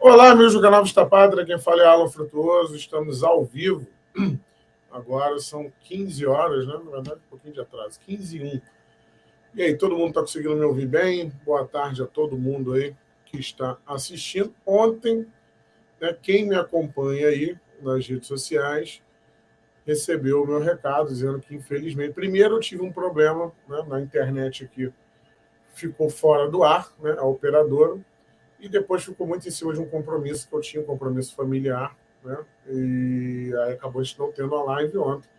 Olá, amigos do canal Vista Pátria, quem fala é Alan Frutuoso, estamos ao vivo. Agora são 15 horas, né? Na verdade, um pouquinho de atraso, 15h01. E aí, todo mundo está conseguindo me ouvir bem? Boa tarde a todo mundo aí que está assistindo. Ontem, né, quem me acompanha aí nas redes sociais recebeu o meu recado dizendo que, infelizmente, primeiro eu tive um problema, né, na internet aqui, ficou fora do ar, né, a operadora, e depois ficou muito em cima de um compromisso que eu tinha, um compromisso familiar, né, e aí acabou a gente não tendo a live ontem.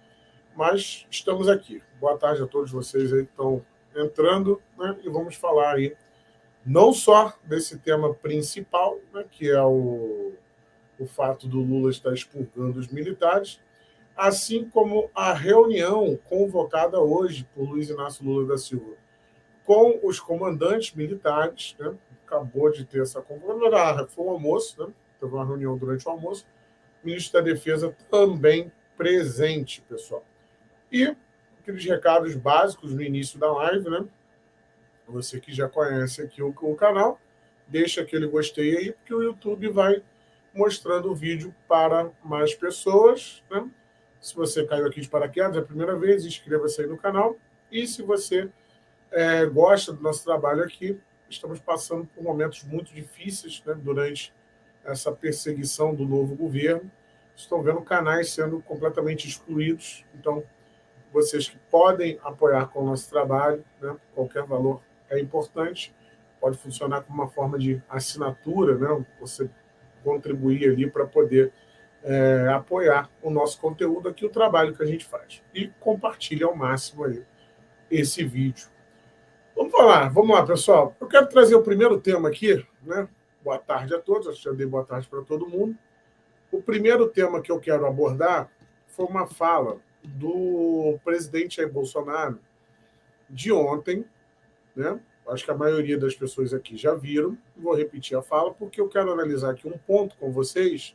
Mas estamos aqui. Boa tarde a todos vocês aí que estão entrando, né, e vamos falar aí não só desse tema principal, né, que é o fato do Lula estar expurgando os militares, assim como a reunião convocada hoje por Luiz Inácio Lula da Silva com os comandantes militares, né? Acabou de ter essa convocação, foi um almoço, né? Teve uma reunião durante o almoço, o ministro da Defesa também presente, pessoal. E aqueles recados básicos no início da live, né? Você que já conhece aqui o canal, deixa aquele gostei aí, porque o YouTube vai mostrando o vídeo para mais pessoas, né? Se você caiu aqui de paraquedas, é a primeira vez, inscreva-se aí no canal. E se você gosta do nosso trabalho aqui, estamos passando por momentos muito difíceis, né, durante essa perseguição do novo governo. Estão vendo canais sendo completamente excluídos. Então, vocês que podem apoiar com o nosso trabalho, né, qualquer valor é importante, pode funcionar como uma forma de assinatura, né, você contribuir ali para poder apoiar o nosso conteúdo aqui, o trabalho que a gente faz. E compartilhe ao máximo aí esse vídeo. Vamos lá, pessoal. Eu quero trazer o primeiro tema aqui, né? Boa tarde a todos, acho que já dei boa tarde para todo mundo. O primeiro tema que eu quero abordar foi uma fala do presidente Jair Bolsonaro de ontem, né? Acho que a maioria das pessoas aqui já viram. Vou repetir a fala porque eu quero analisar aqui um ponto com vocês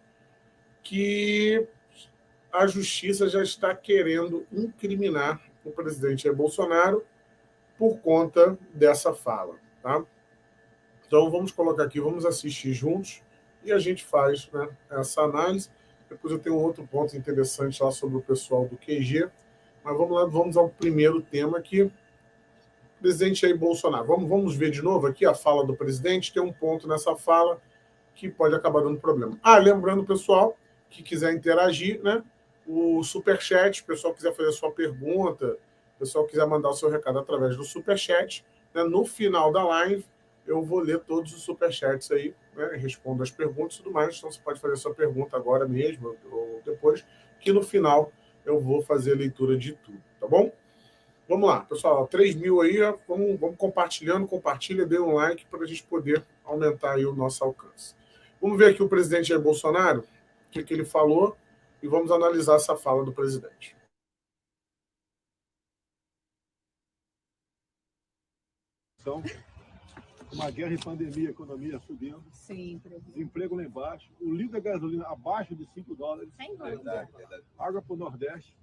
que a justiça já está querendo incriminar o presidente Jair Bolsonaro por conta dessa fala, tá? Então, vamos colocar aqui, vamos assistir juntos e a gente faz, né, essa análise. Depois eu tenho outro ponto interessante lá sobre o pessoal do QG. Mas vamos lá, vamos ao primeiro tema aqui. Presidente Jair Bolsonaro. Vamos ver de novo aqui a fala do presidente. Tem um ponto nessa fala que pode acabar dando problema. Lembrando, pessoal, que quiser interagir, né, o Superchat, o pessoal quiser fazer a sua pergunta, o pessoal quiser mandar o seu recado através do Superchat, né, no final da live, eu vou ler todos os Superchats aí, né, respondo as perguntas e tudo mais. Então, você pode fazer a sua pergunta agora mesmo ou depois, que no final eu vou fazer a leitura de tudo, tá bom? Vamos lá, pessoal, 3.000 aí, vamos compartilhando, compartilha, dê um like para a gente poder aumentar aí o nosso alcance. Vamos ver aqui o presidente Jair Bolsonaro, o que ele falou, e vamos analisar essa fala do presidente. Então, uma guerra e pandemia, economia subindo, desemprego lá embaixo, o litro da gasolina abaixo de $5. Sem dúvida. Água para o Nordeste.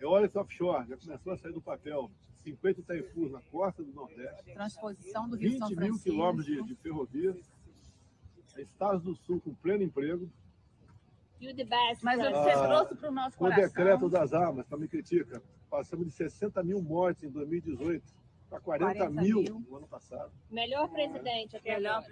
Eólica offshore, já começou a sair do papel. 50 Itaipus na costa do Nordeste. Transposição do Rio São 20 Francisco. mil quilômetros de ferrovia. Estados do Sul com pleno emprego. Mas você trouxe para o nosso Com o coração. decreto das armas, para me critica, passamos de 60 mil mortes em 2018 para 40 mil no ano passado. Melhor presidente até agora.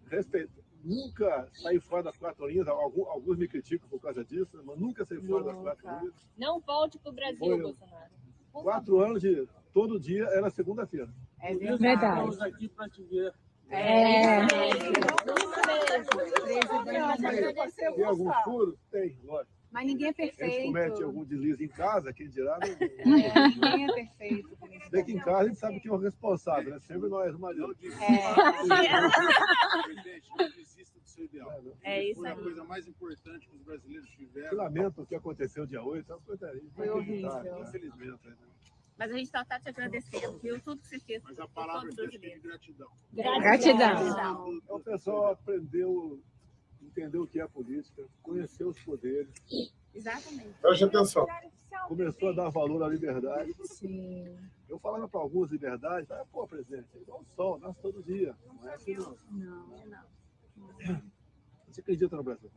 Respeito. Nunca saí fora das 4 linhas, alguns me criticam por causa disso, mas nunca saí fora das 4 linhas. Não volte para o Brasil, Bolsonaro. 4 anos de todo dia era segunda-feira. É verdade. Estamos aqui para te ver. Tem algum furo? Tem, lógico. Mas ninguém é A gente perfeito. comete algum deslize em casa, quem dirá, Ninguém é perfeito. bem que em casa a gente sabe quem é o responsável, né? Sempre nós, marido. Não desista do seu ideal. É isso Foi a aí. coisa mais importante que os brasileiros Eu tiveram. lamento o que aconteceu dia 8, é uma coisa Foi horrível. infelizmente. Né? Mas a gente só está te agradecendo, viu? Tudo que você fez. Mas a palavra que eu tive de gratidão. Gratidão. Então, o pessoal aprendeu, entendeu o que é política, conheceu os poderes, Exatamente. Preste atenção. começou a dar valor à liberdade. Sim. Eu falava para alguns liberdade, pô, presidente, é igual o sol, nasce todo dia. Não é assim, não. Não. Você acredita no Brasil?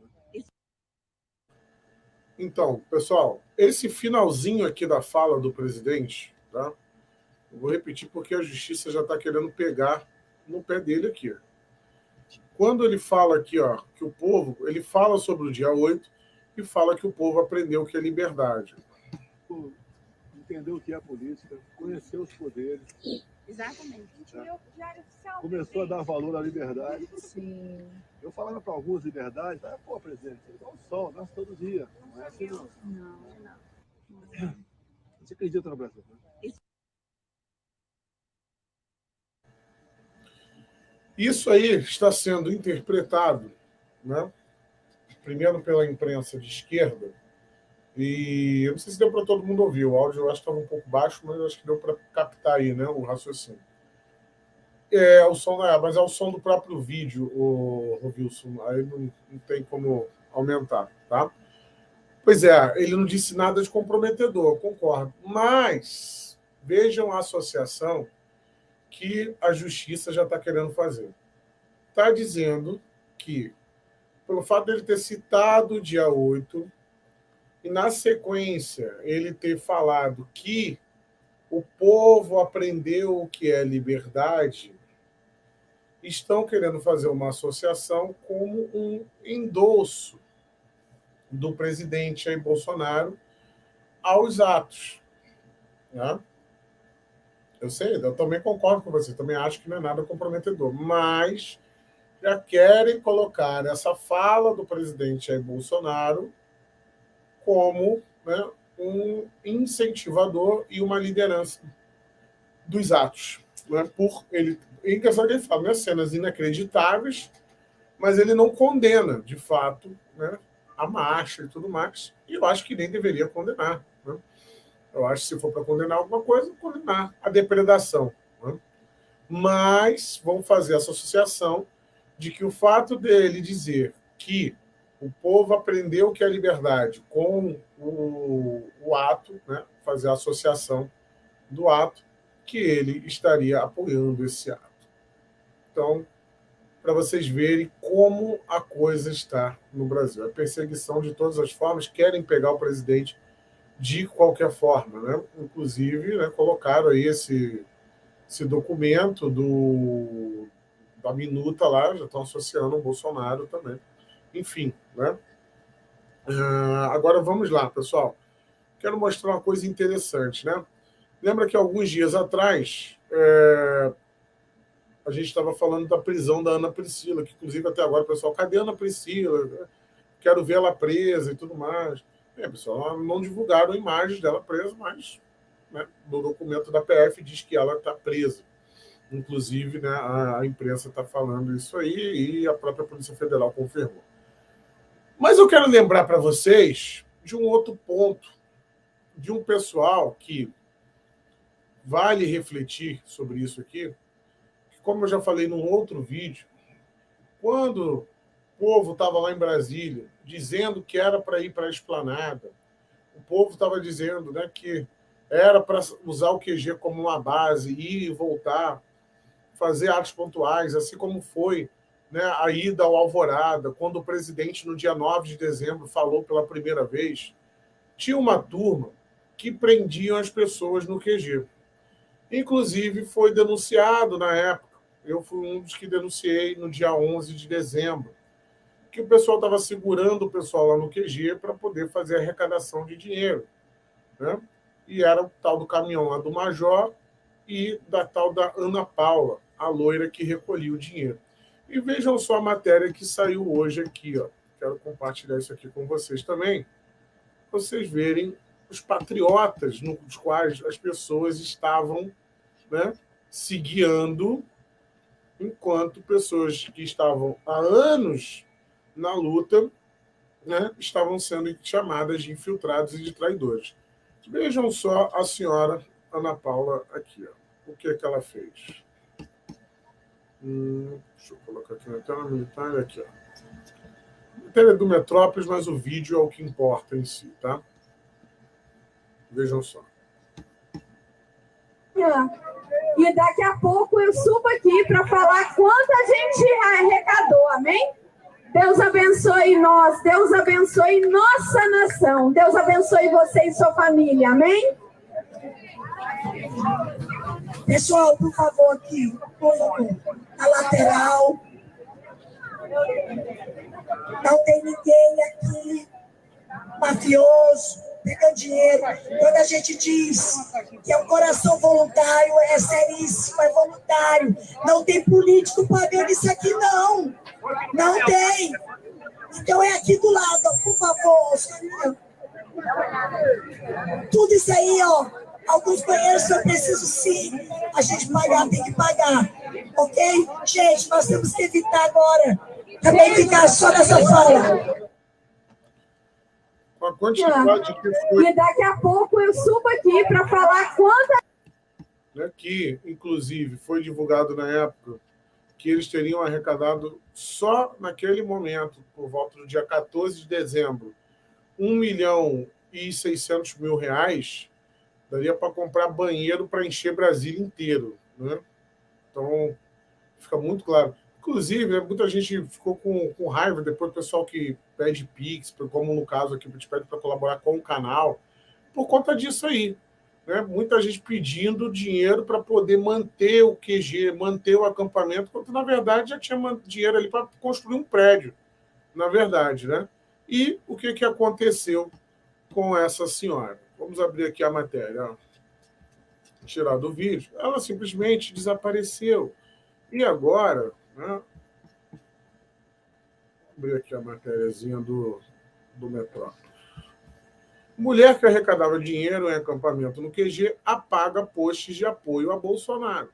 Então, pessoal, esse finalzinho aqui da fala do presidente, tá? Eu vou repetir porque a justiça já está querendo pegar no pé dele aqui. Quando ele fala aqui, ó, que o povo, ele fala sobre o dia 8 e fala que o povo aprendeu o que é liberdade. Entendeu o que é a política, conheceu os poderes. Exatamente. A gente leu o Diário Oficial. Começou a dar valor à liberdade. Sim. Eu falava para alguns liberdade, pô, presidente, você dá o sol, nasce todo dia. Não é assim, não. Não. Você acredita no Brasil? Isso aí está sendo interpretado, né? Primeiro pela imprensa de esquerda, e eu não sei se deu para todo mundo ouvir, o áudio eu acho que estava um pouco baixo, mas eu acho que deu para captar aí, né, o raciocínio. O som, mas é o som do próprio vídeo, o Wilson, aí não tem como aumentar, tá? Pois é, ele não disse nada de comprometedor, concordo, mas vejam a associação que a justiça já está querendo fazer. Está dizendo que, pelo fato dele ter citado o dia 8, e na sequência ele ter falado que o povo aprendeu o que é liberdade, estão querendo fazer uma associação como um endosso do presidente Jair Bolsonaro aos atos. Né? Eu sei, eu também concordo com você, também acho que não é nada comprometedor, mas já querem colocar essa fala do presidente Jair Bolsonaro como, né, um incentivador e uma liderança dos atos. Né? Por ele, em questão que ele fala, né, cenas inacreditáveis, mas ele não condena, de fato, né, a marcha e tudo mais, e eu acho que nem deveria condenar. Né? Eu acho que se for para condenar alguma coisa, condenar a depredação. Né? Mas vamos fazer essa associação de que o fato dele dizer que o povo aprendeu o que é liberdade com o ato, né? Fazer a associação do ato, que ele estaria apoiando esse ato. Então, para vocês verem como a coisa está no Brasil. A perseguição de todas as formas, querem pegar o presidente de qualquer forma. Né? Inclusive, né, colocaram aí esse documento da minuta lá, já estão associando o Bolsonaro também. Enfim, né? Agora vamos lá, pessoal. Quero mostrar uma coisa interessante, né? Lembra que alguns dias atrás a gente estava falando da prisão da Ana Priscila, que inclusive até agora, pessoal, cadê a Ana Priscila? Quero ver ela presa e tudo mais. Pessoal, não divulgaram imagens dela presa, mas, né, no documento da PF diz que ela está presa. Inclusive, né, a imprensa está falando isso aí e a própria Polícia Federal confirmou. Mas eu quero lembrar para vocês de um outro ponto, de um pessoal que vale refletir sobre isso aqui, que, como eu já falei num outro vídeo, quando o povo estava lá em Brasília dizendo que era para ir para a Esplanada, o povo estava dizendo, né, que era para usar o QG como uma base, ir e voltar, fazer atos pontuais, assim como foi, né, a ida ao Alvorada, quando o presidente, no dia 9 de dezembro, falou pela primeira vez, tinha uma turma que prendiam as pessoas no QG. Inclusive, foi denunciado na época, eu fui um dos que denunciei no dia 11 de dezembro, que o pessoal estava segurando o pessoal lá no QG para poder fazer a arrecadação de dinheiro. Né? E era o tal do caminhão lá do Major e da tal da Ana Paula, a loira que recolhia o dinheiro. E vejam só a matéria que saiu hoje aqui. Ó. Quero compartilhar isso aqui com vocês também, para vocês verem os patriotas nos quais as pessoas estavam, né, se guiando, enquanto pessoas que estavam há anos na luta, né, estavam sendo chamadas de infiltrados e de traidores. Vejam só a senhora Ana Paula aqui. Ó. O que ela fez? Deixa eu colocar aqui na tela militar. Aqui, ó. A tela é do Metrópolis, mas o vídeo é o que importa em si, tá? Vejam só. E daqui a pouco eu subo aqui para falar quanto a gente arrecadou, amém? Deus abençoe nós, Deus abençoe nossa nação, Deus abençoe você e sua família, amém? Pessoal, por favor, aqui, por favor, a lateral. Não tem ninguém aqui mafioso, pegando dinheiro. Quando a gente diz que é um coração voluntário, é seríssimo, é voluntário. Não tem político pagando isso aqui, não. Não tem. Então é aqui do lado, ó, por favor, senhor. Tudo isso aí, ó. Alguns banheiros eu preciso sim. A gente pagar, tem que pagar. Ok? Gente, nós temos que evitar agora também ficar só nessa fala. A quantidade que foi... E daqui a pouco eu subo aqui para falar quanta... Que, inclusive, foi divulgado na época que eles teriam arrecadado só naquele momento, por volta do dia 14 de dezembro, R$1.600.000, daria para comprar banheiro para encher Brasília inteiro. Né? Então, fica muito claro. Inclusive, muita gente ficou com raiva depois do pessoal que pede Pix, como no caso aqui, te pede para colaborar com o canal, por conta disso aí. Né? Muita gente pedindo dinheiro para poder manter o QG, manter o acampamento, quando na verdade já tinha dinheiro ali para construir um prédio, na verdade. Né? E o que aconteceu com essa senhora? Vamos abrir aqui a matéria. Ó. Tirar do vídeo. Ela simplesmente desapareceu. E agora... Né? Vou abrir aqui a matériazinha do Metrópole. Mulher que arrecadava dinheiro em acampamento no QG apaga posts de apoio a Bolsonaro.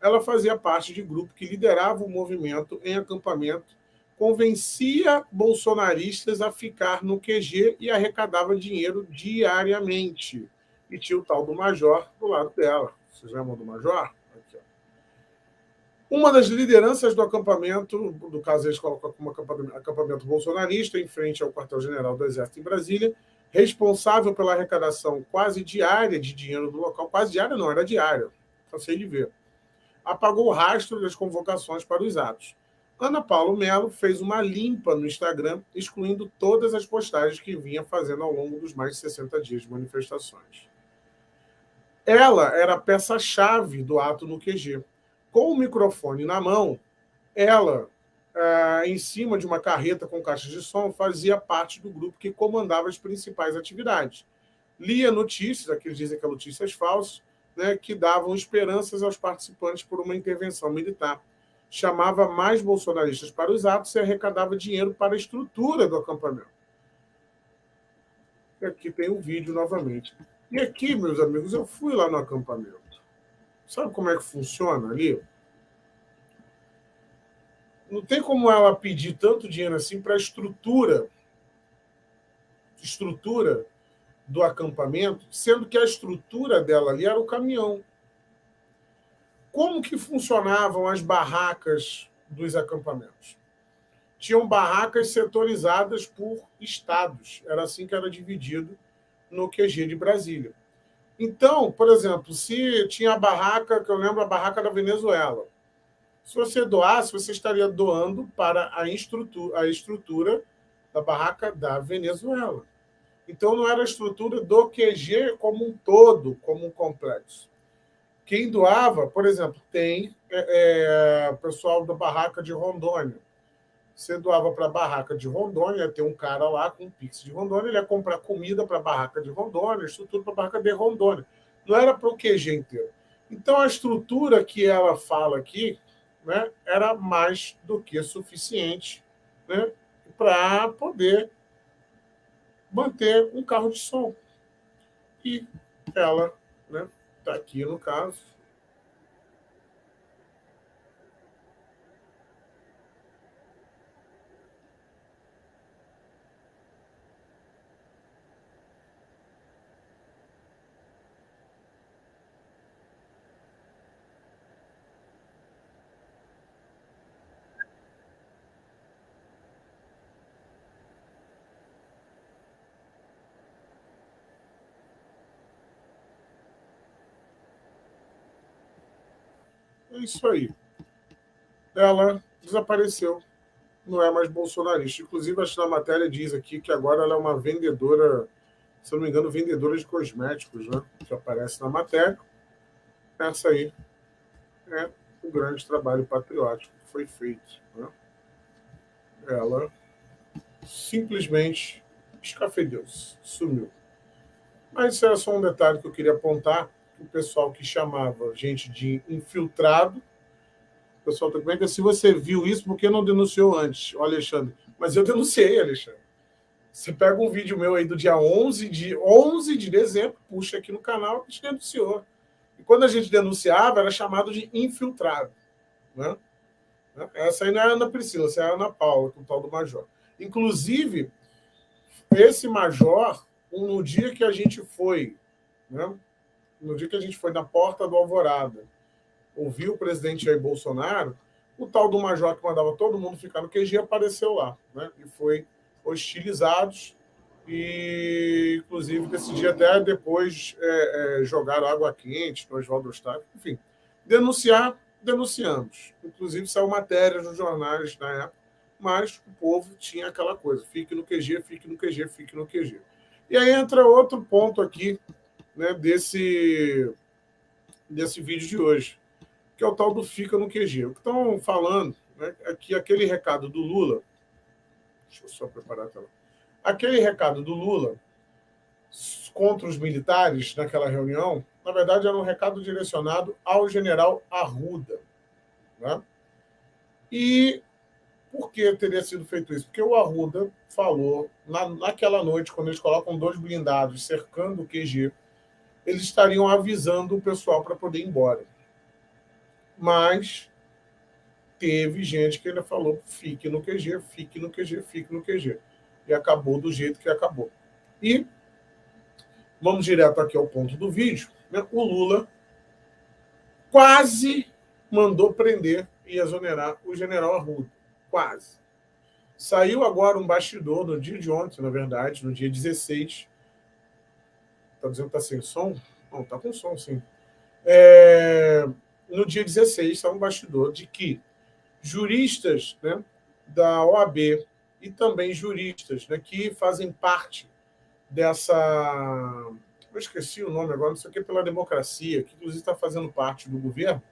Ela fazia parte de grupo que liderava o movimento em acampamento, convencia bolsonaristas a ficar no QG e arrecadava dinheiro diariamente. E tinha o tal do Major do lado dela. Vocês lembram do Major? Aqui, ó. Uma das lideranças do acampamento, no caso eles colocam como acampamento bolsonarista, em frente ao quartel-general do Exército em Brasília, responsável pela arrecadação quase diária de dinheiro do local, quase diária não, era diária, cansei de ver, apagou o rastro das convocações para os atos. Ana Paula Mello fez uma limpa no Instagram, excluindo todas as postagens que vinha fazendo ao longo dos mais de 60 dias de manifestações. Ela era a peça-chave do ato no QG. Com o microfone na mão, ela, em cima de uma carreta com caixas de som, fazia parte do grupo que comandava as principais atividades. Lia notícias, aqui eles dizem que são notícias falsas, né, que davam esperanças aos participantes por uma intervenção militar. Chamava mais bolsonaristas para os atos e arrecadava dinheiro para a estrutura do acampamento. E aqui tem o vídeo novamente. E aqui, meus amigos, eu fui lá no acampamento. Sabe como é que funciona ali? Não tem como ela pedir tanto dinheiro assim para a estrutura do acampamento, sendo que a estrutura dela ali era o caminhão. Como que funcionavam as barracas dos acampamentos? Tinham barracas setorizadas por estados. Era assim que era dividido no QG de Brasília. Então, por exemplo, se tinha a barraca, que eu lembro, a barraca da Venezuela. Se você doasse, você estaria doando para a estrutura da barraca da Venezuela. Então, não era a estrutura do QG como um todo, como um complexo. Quem doava, por exemplo, tem o pessoal da barraca de Rondônia. Você doava para a barraca de Rondônia, ia ter um cara lá com um Pix de Rondônia, ele ia comprar comida para a barraca de Rondônia, estrutura para a barraca de Rondônia. Não era para o QG inteiro. Então, a estrutura que ela fala aqui, né, era mais do que suficiente, né, para poder manter um carro de som. E ela, né, está aqui no caso. É isso aí. Ela desapareceu. não é mais bolsonarista. Inclusive, acho que na matéria diz aqui que agora ela é uma vendedora, se eu não me engano, vendedora de cosméticos, né? Que aparece na matéria. Essa aí é o grande trabalho patriótico que foi feito, né? Ela simplesmente escafedeu-se, sumiu. Mas isso era só um detalhe que eu queria apontar. O pessoal que chamava gente de infiltrado, o pessoal está comentando, se você viu isso, por que não denunciou antes, o Alexandre? Mas eu denunciei, Alexandre. Você pega um vídeo meu aí do dia 11 de dezembro, puxa aqui no canal, a gente denunciou. E quando a gente denunciava, era chamado de infiltrado, né? Essa aí não é a Ana Priscila, essa é a Ana Paula, com o tal do major. Inclusive, esse major, no dia que a gente foi, né? No dia que a gente foi na porta do Alvorada, ouviu o presidente Jair Bolsonaro, o tal do major que mandava todo mundo ficar no QG apareceu lá, né? E foi hostilizados e, inclusive, desse dia até depois jogaram água quente no Oswaldo Eustáquio. Enfim, denunciamos. Inclusive, saiu matéria nos jornais na época, mas o povo tinha aquela coisa, fique no QG, fique no QG, fique no QG. E aí entra outro ponto aqui, né, desse vídeo de hoje, que é o tal do fica no QG. O que estão falando, né, é que aquele recado do Lula, deixa eu só preparar a tela, aquele recado do Lula contra os militares naquela reunião, na verdade era um recado direcionado ao general Arruda, né? E por que teria sido feito isso? Porque o Arruda falou, naquela noite, quando eles colocam 2 blindados cercando o QG, eles estariam avisando o pessoal para poder ir embora. Mas teve gente que ainda falou, fique no QG, fique no QG, fique no QG. E acabou do jeito que acabou. E vamos direto aqui ao ponto do vídeo, né? O Lula quase mandou prender e exonerar o general Arruda. Quase. Saiu agora um bastidor no dia de ontem, na verdade, no dia 16. Está dizendo que está sem som? Não, está com som, sim. No dia 16, saiu um bastidor de que juristas, né, da OAB e também juristas, né, que fazem parte dessa... Eu esqueci o nome agora, não sei o que, pela democracia, que inclusive está fazendo parte do governo.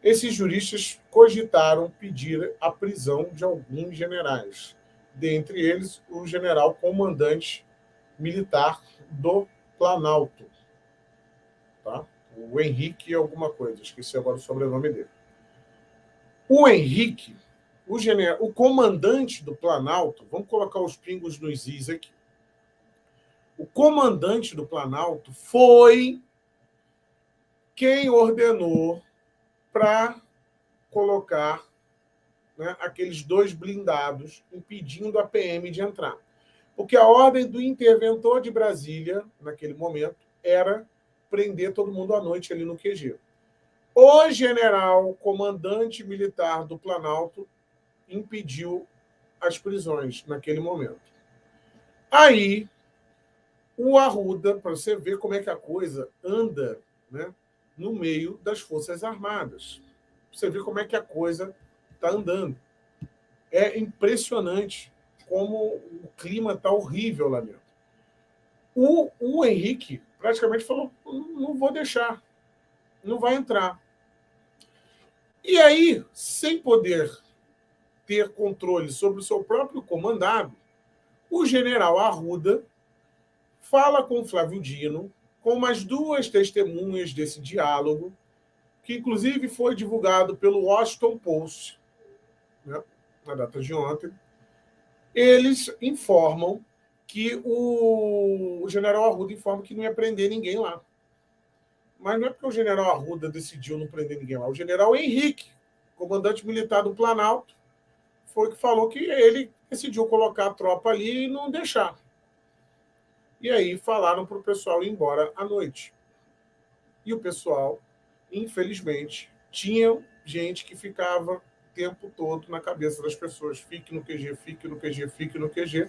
Esses juristas cogitaram pedir a prisão de alguns generais, dentre eles o general comandante militar do Planalto, tá? O Henrique alguma coisa, esqueci agora o sobrenome dele. O Henrique, o comandante do Planalto, vamos colocar os pingos nos is aqui. O comandante do Planalto foi quem ordenou para colocar, né, aqueles 2 blindados impedindo a PM de entrar. Porque a ordem do interventor de Brasília, naquele momento, era prender todo mundo à noite ali no QG. O general comandante militar do Planalto impediu as prisões naquele momento. Aí, o Arruda, para você ver como é que a coisa anda, né, no meio das Forças Armadas. Você vê como é que a coisa está andando. É impressionante como o clima está horrível lá dentro. O Henrique praticamente falou, não vou deixar, não vai entrar. E aí, sem poder ter controle sobre o seu próprio comandado, o general Arruda fala com o Flávio Dino, com umas 2 testemunhas desse diálogo, que inclusive foi divulgado pelo Washington Post, né, na data de ontem. Eles informam que o general Arruda informa que não ia prender ninguém lá. Mas não é porque o general Arruda decidiu não prender ninguém lá. O general Henrique, comandante militar do Planalto, foi que falou que ele decidiu colocar a tropa ali e não deixar. E aí falaram para o pessoal ir embora à noite. E o pessoal, infelizmente, tinha gente que ficava o tempo todo na cabeça das pessoas. Fique no QG, fique no QG, fique no QG.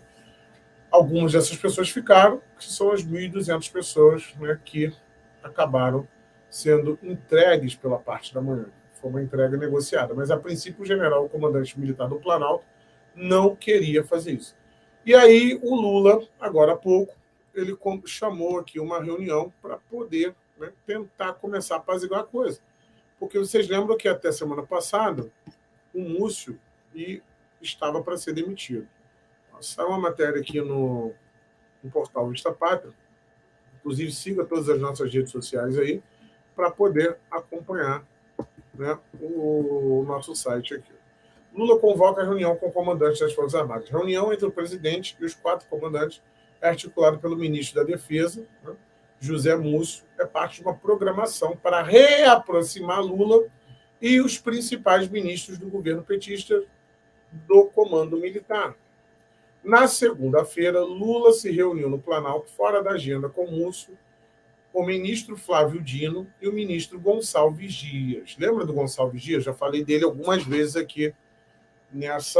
Algumas dessas pessoas ficaram, que são as 1.200 pessoas, né, que acabaram sendo entregues pela parte da manhã. Foi uma entrega negociada. Mas, a princípio, o general, o comandante militar do Planalto, não queria fazer isso. E aí o Lula, agora há pouco, ele chamou aqui uma reunião para poder, né, tentar começar a apaziguar a coisa. Porque vocês lembram que até semana passada o Múcio estava para ser demitido. Saiu uma matéria aqui no portal Vista Pátria. Inclusive, siga todas as nossas redes sociais aí para poder acompanhar, né, o nosso site aqui. Lula convoca a reunião com o comandante das Forças Armadas. Reunião entre o presidente e os 4 comandantes é articulada pelo ministro da Defesa, né, José Múcio, é parte de uma programação para reaproximar Lula e os principais ministros do governo petista do comando militar. Na segunda-feira, Lula se reuniu no Planalto, fora da agenda, com Múcio, o ministro Flávio Dino e o ministro Gonçalves Dias. Lembra do Gonçalves Dias? Já falei dele algumas vezes aqui nesse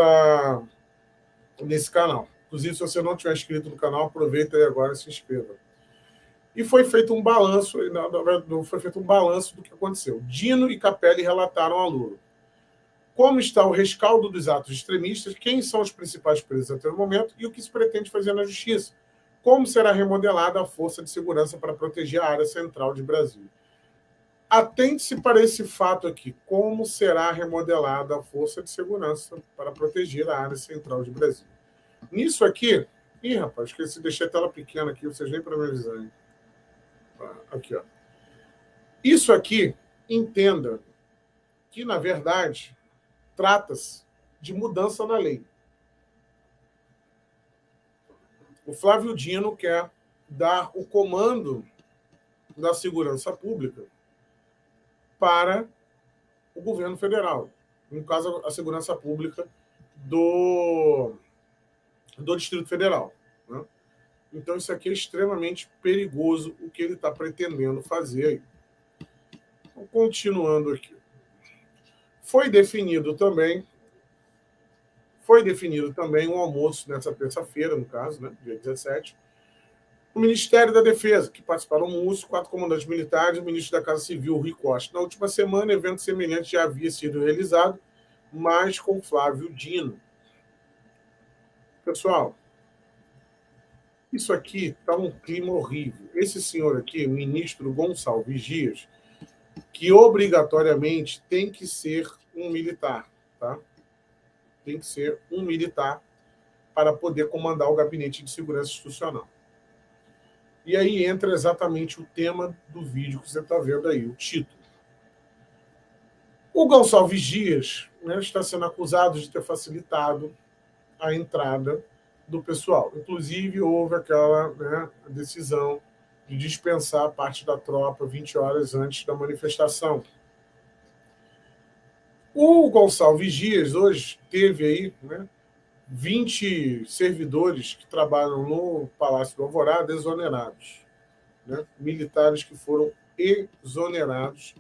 canal. Inclusive, se você não tiver inscrito no canal, aproveita aí agora e se inscreva. E foi feito um balanço, do que aconteceu. Dino e Capelli relataram a Lula como está o rescaldo dos atos extremistas, quem são os principais presos até o momento e o que se pretende fazer na justiça. Como será remodelada a força de segurança para proteger a área central de Brasília. Atente-se para esse fato aqui. Como será remodelada a força de segurança para proteger a área central de Brasília. Nisso aqui... Ih, rapaz, esqueci, deixei a tela pequena aqui, vocês nem para me avisar. Hein? Aqui, ó. Isso aqui, entenda que, na verdade, trata-se de mudança na lei. O Flávio Dino quer dar o comando da segurança pública para o governo federal. No caso, a segurança pública do Distrito Federal. Né? Então, isso aqui é extremamente perigoso, o que ele está pretendendo fazer aí. Então, continuando aqui. Foi definido também um almoço nessa terça-feira, no caso, né, dia 17, o Ministério da Defesa, que participaram o Múcio, 4 comandantes militares e o ministro da Casa Civil, Rui Costa. Na última semana, evento semelhante já havia sido realizado, mas com Flávio Dino. Pessoal, isso aqui está um clima horrível. Esse senhor aqui, o ministro Gonçalves Dias, que obrigatoriamente tem que ser um militar, tá? Tem que ser um militar para poder comandar o Gabinete de Segurança Institucional. E aí entra exatamente o tema do vídeo que você está vendo aí, o título. O Gonçalves Dias, né, está sendo acusado de ter facilitado a entrada do pessoal. Inclusive, houve aquela, né, decisão de dispensar parte da tropa 20 horas antes da manifestação. O Gonçalves Dias hoje teve aí, né, 20 servidores que trabalham no Palácio do Alvorada exonerados. Né, militares que foram exonerados,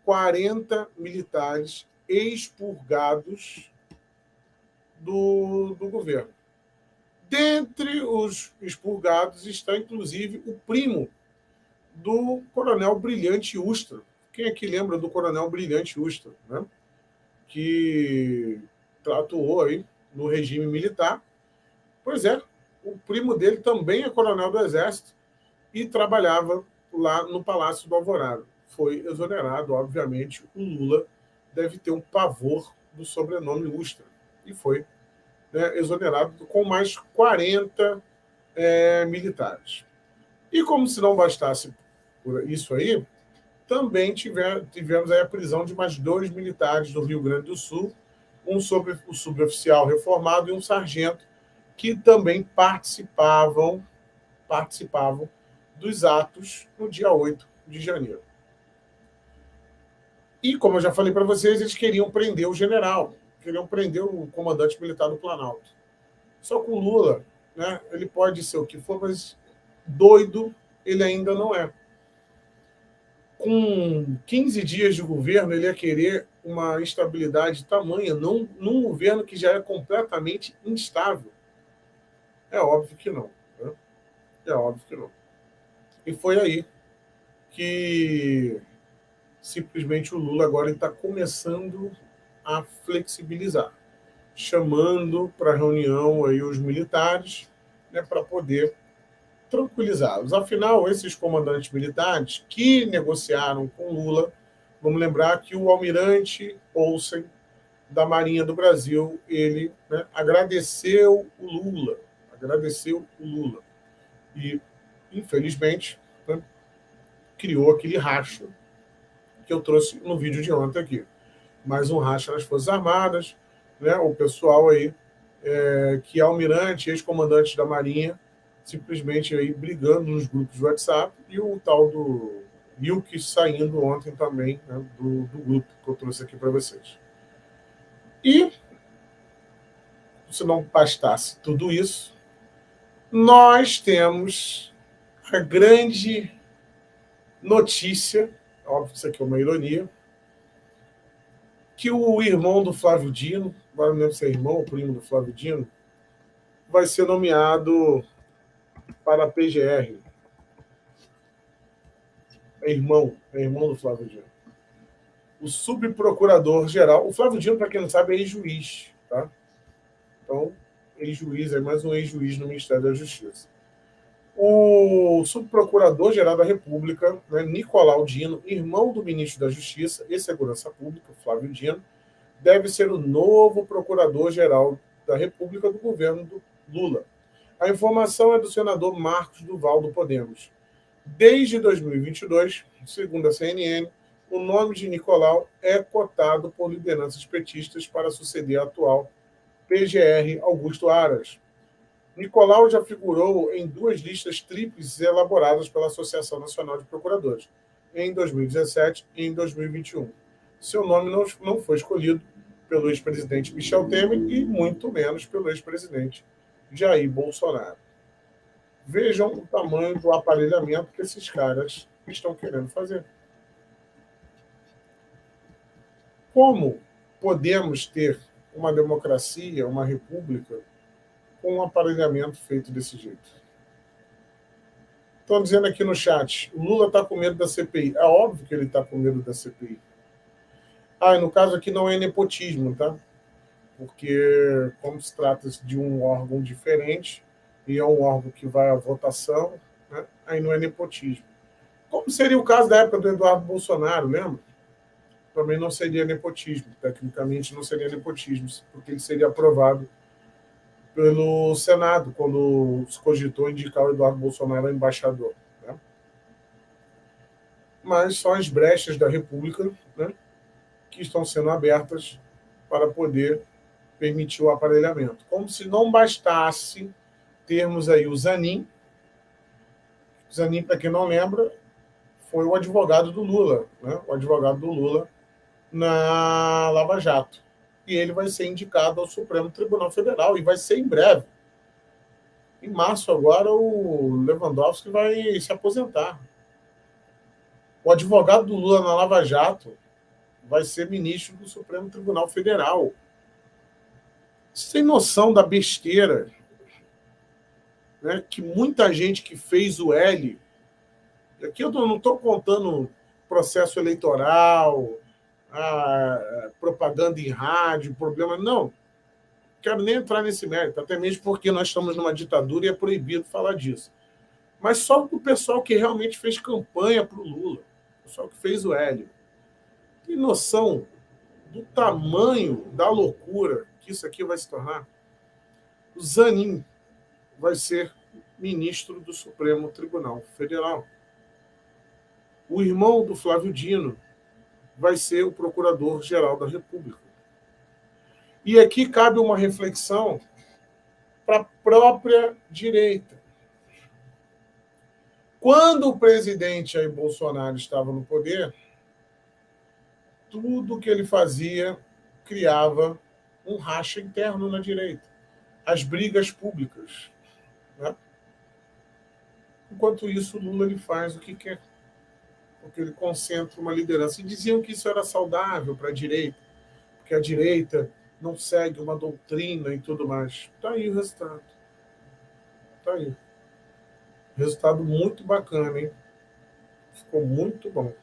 40 militares expurgados do governo. Dentre os expurgados está, inclusive, o primo do coronel Brilhante Ustra. Quem aqui lembra do coronel Brilhante Ustra, né? Que atuou aí no regime militar? Pois é, o primo dele também é coronel do Exército e trabalhava lá no Palácio do Alvorada. Foi exonerado, obviamente. O Lula deve ter um pavor do sobrenome Ustra. E foi, né, exonerado com mais 40 militares. E como se não bastasse por isso aí, também tivemos aí a prisão de mais 2 militares do Rio Grande do Sul, um suboficial reformado e um sargento, que também participavam dos atos no dia 8 de janeiro. E, como eu já falei para vocês, eles queriam prender o general, queriam prender o comandante militar do Planalto. Só que o Lula, né, ele pode ser o que for, mas doido ele ainda não é. Com 15 dias de governo, ele ia querer uma estabilidade tamanha, num governo que já é completamente instável. É óbvio que não. Né? É óbvio que não. E foi aí que simplesmente o Lula agora está começando a flexibilizar. chamando para reunião aí os militares, né, para poder tranquilizá-los. Afinal, esses comandantes militares que negociaram com Lula, vamos lembrar que o almirante Olsen, da Marinha do Brasil, ele, né, agradeceu o Lula. E, infelizmente, né, criou aquele racha que eu trouxe no vídeo de ontem aqui. Mais um racha nas Forças Armadas, né, o pessoal aí, que é almirante, ex-comandante da Marinha, simplesmente aí brigando nos grupos de WhatsApp, e o tal do Wilk saindo ontem também, né, do grupo que eu trouxe aqui para vocês. E, se não bastasse tudo isso, nós temos a grande notícia, óbvio que isso aqui é uma ironia, que o irmão do Flávio Dino, agora não lembro se é irmão ou primo do Flávio Dino, vai ser nomeado para a PGR. É irmão do Flávio Dino. O subprocurador-geral, o Flávio Dino, para quem não sabe, é ex-juiz, tá? Então, ex-juiz, é mais um ex-juiz no Ministério da Justiça. O subprocurador-geral da República, né, Nicolau Dino, irmão do ministro da Justiça e Segurança Pública, Flávio Dino, deve ser o novo procurador-geral da República do governo do Lula. A informação é do senador Marcos Duval, do Podemos. Desde 2022, segundo a CNN, o nome de Nicolau é cotado por lideranças petistas para suceder a atual PGR Augusto Aras. Nicolau já figurou em 2 listas tríplices elaboradas pela Associação Nacional de Procuradores, em 2017 e em 2021. Seu nome não foi escolhido pelo ex-presidente Michel Temer e muito menos pelo ex-presidente Jair Bolsonaro. Vejam o tamanho do aparelhamento que esses caras estão querendo fazer. Como podemos ter uma democracia, uma república, com um aparelhamento feito desse jeito? Estão dizendo aqui no chat, o Lula está com medo da CPI. É óbvio que ele está com medo da CPI. E no caso aqui não é nepotismo, tá? Porque, como se trata de um órgão diferente, e é um órgão que vai à votação, né, aí não é nepotismo. Como seria o caso da época do Eduardo Bolsonaro, lembra? Também não seria nepotismo. Tecnicamente não seria nepotismo, porque ele seria aprovado pelo Senado, quando se cogitou indicar o Eduardo Bolsonaro a embaixador. Né? Mas são as brechas da República, né, que estão sendo abertas para poder permitir o aparelhamento. Como se não bastasse termos aí o Zanin. O Zanin, para quem não lembra, foi o advogado do Lula, né? O advogado do Lula na Lava Jato. E ele vai ser indicado ao Supremo Tribunal Federal, e vai ser em breve. Em março, agora, o Lewandowski vai se aposentar. O advogado do Lula na Lava Jato vai ser ministro do Supremo Tribunal Federal. Você tem noção da besteira, né, que muita gente que fez o L... Aqui eu não estou contando processo eleitoral, propaganda em rádio, problema... Não, quero nem entrar nesse mérito, até mesmo porque nós estamos numa ditadura e é proibido falar disso. Mas só o pessoal que realmente fez campanha para o Lula, o pessoal que fez o L. Tem noção do tamanho da loucura que isso aqui vai se tornar? O Zanin vai ser ministro do Supremo Tribunal Federal. O irmão do Flávio Dino vai ser o Procurador-Geral da República. E aqui cabe uma reflexão para a própria direita. Quando o presidente Jair Bolsonaro estava no poder, tudo que ele fazia criava um racha interno na direita. As brigas públicas. Né? Enquanto isso, o Lula ele faz o que quer. Porque ele concentra uma liderança. E diziam que isso era saudável para a direita, porque a direita não segue uma doutrina e tudo mais. Está aí o resultado. Está aí. Resultado muito bacana, hein? Ficou muito bom.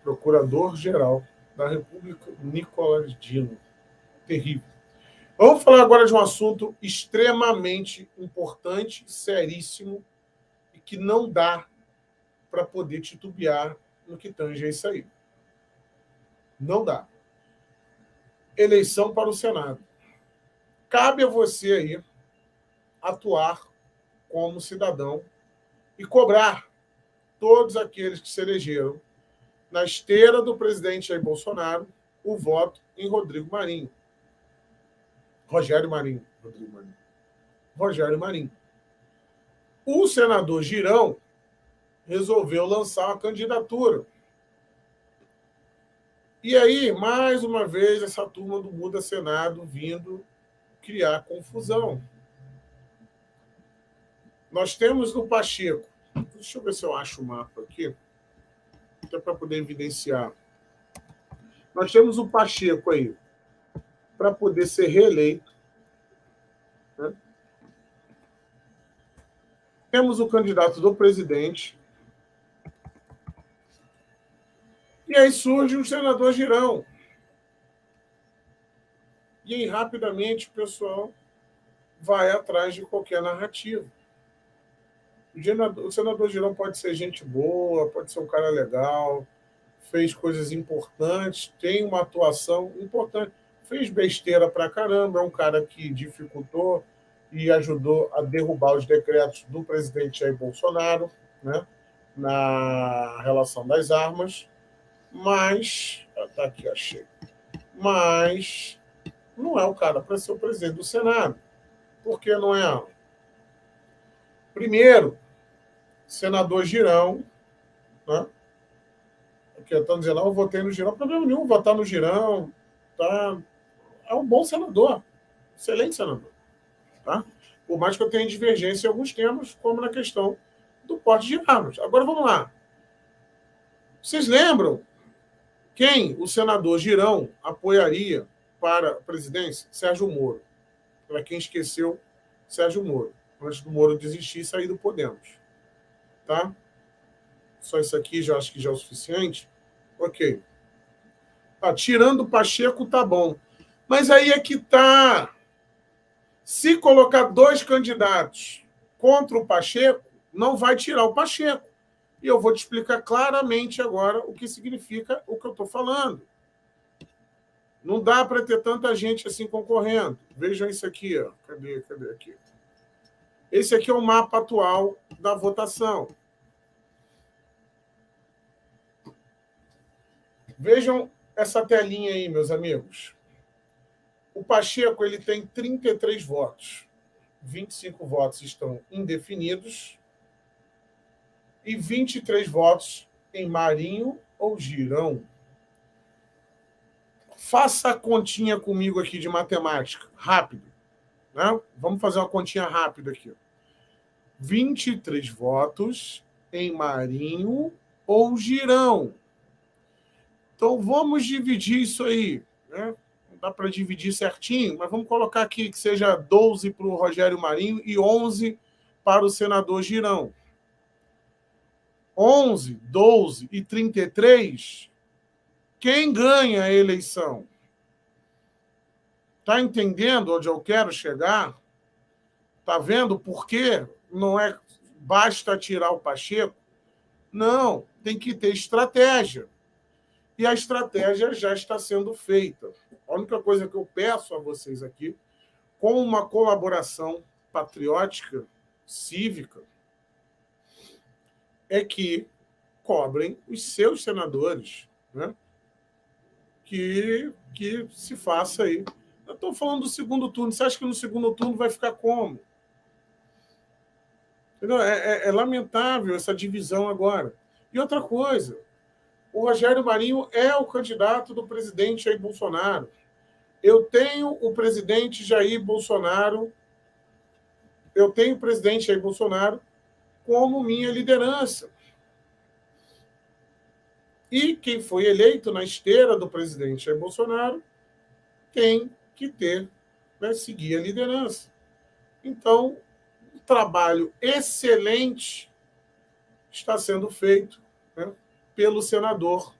Procurador-Geral da República, Nicolau Dino. Terrível. Vamos falar agora de um assunto extremamente importante, seríssimo, e que não dá para poder titubear no que tange a isso aí. Não dá. Eleição para o Senado. Cabe a você aí atuar como cidadão e cobrar todos aqueles que se elegeram na esteira do presidente Jair Bolsonaro o voto em Rogério Marinho. O senador Girão resolveu lançar uma candidatura. E aí, mais uma vez, essa turma do Muda Senado vindo criar confusão. Nós temos no Pacheco, deixa eu ver se eu acho o mapa aqui, até para poder evidenciar. Nós temos o Pacheco aí, para poder ser reeleito. Né? Temos o candidato do presidente. E aí surge o senador Girão. E aí, rapidamente, o pessoal vai atrás de qualquer narrativa. O senador Girão pode ser gente boa, pode ser um cara legal, fez coisas importantes, tem uma atuação importante, fez besteira pra caramba, é um cara que dificultou e ajudou a derrubar os decretos do presidente Jair Bolsonaro, né, na relação das armas, mas... Tá aqui, achei. Mas não é o cara para ser o presidente do Senado. Por que não é? Primeiro, senador Girão, né? Porque estão dizendo, eu votei no Girão, problema nenhum, votar no Girão, tá? É um bom senador, excelente senador, tá? Por mais que eu tenha divergência em alguns temas, como na questão do porte de armas. Agora vamos lá. Vocês lembram quem o senador Girão apoiaria para a presidência? Sérgio Moro. Para quem esqueceu, Sérgio Moro. Antes do Moro desistir e sair do Podemos. Tá? Só isso aqui já acho que já é o suficiente. Ok. Tirando o Pacheco, tá bom. Mas aí é que tá. Se colocar 2 candidatos contra o Pacheco, não vai tirar o Pacheco. E eu vou te explicar claramente agora o que significa o que eu estou falando. Não dá para ter tanta gente assim concorrendo. Vejam isso aqui. Ó. Cadê aqui? Esse aqui é o mapa atual da votação. Vejam essa telinha aí, meus amigos. O Pacheco ele tem 33 votos. 25 votos estão indefinidos e 23 votos em Marinho ou Girão. Faça a continha comigo aqui de matemática, rápido. Né? Vamos fazer uma continha rápida aqui. 23 votos em Marinho ou Girão. Então, vamos dividir isso aí. Né? Não dá para dividir certinho, mas vamos colocar aqui que seja 12 para o Rogério Marinho e 11 para o senador Girão. 11, 12 e 33, quem ganha a eleição? Está entendendo onde eu quero chegar? Está vendo por quê? Não é basta tirar o Pacheco? Não, tem que ter estratégia. E a estratégia já está sendo feita. A única coisa que eu peço a vocês aqui, com uma colaboração patriótica, cívica, é que cobrem os seus senadores, né? Que se faça aí. Eu estou falando do segundo turno. Você acha que no segundo turno vai ficar como? Entendeu? É lamentável essa divisão agora. E outra coisa, o Rogério Marinho é o candidato do presidente Jair Bolsonaro. Eu tenho o presidente Jair Bolsonaro, como minha liderança. E quem foi eleito na esteira do presidente Jair Bolsonaro tem que seguir a liderança. Então, um trabalho excelente está sendo feito, né, pelo senador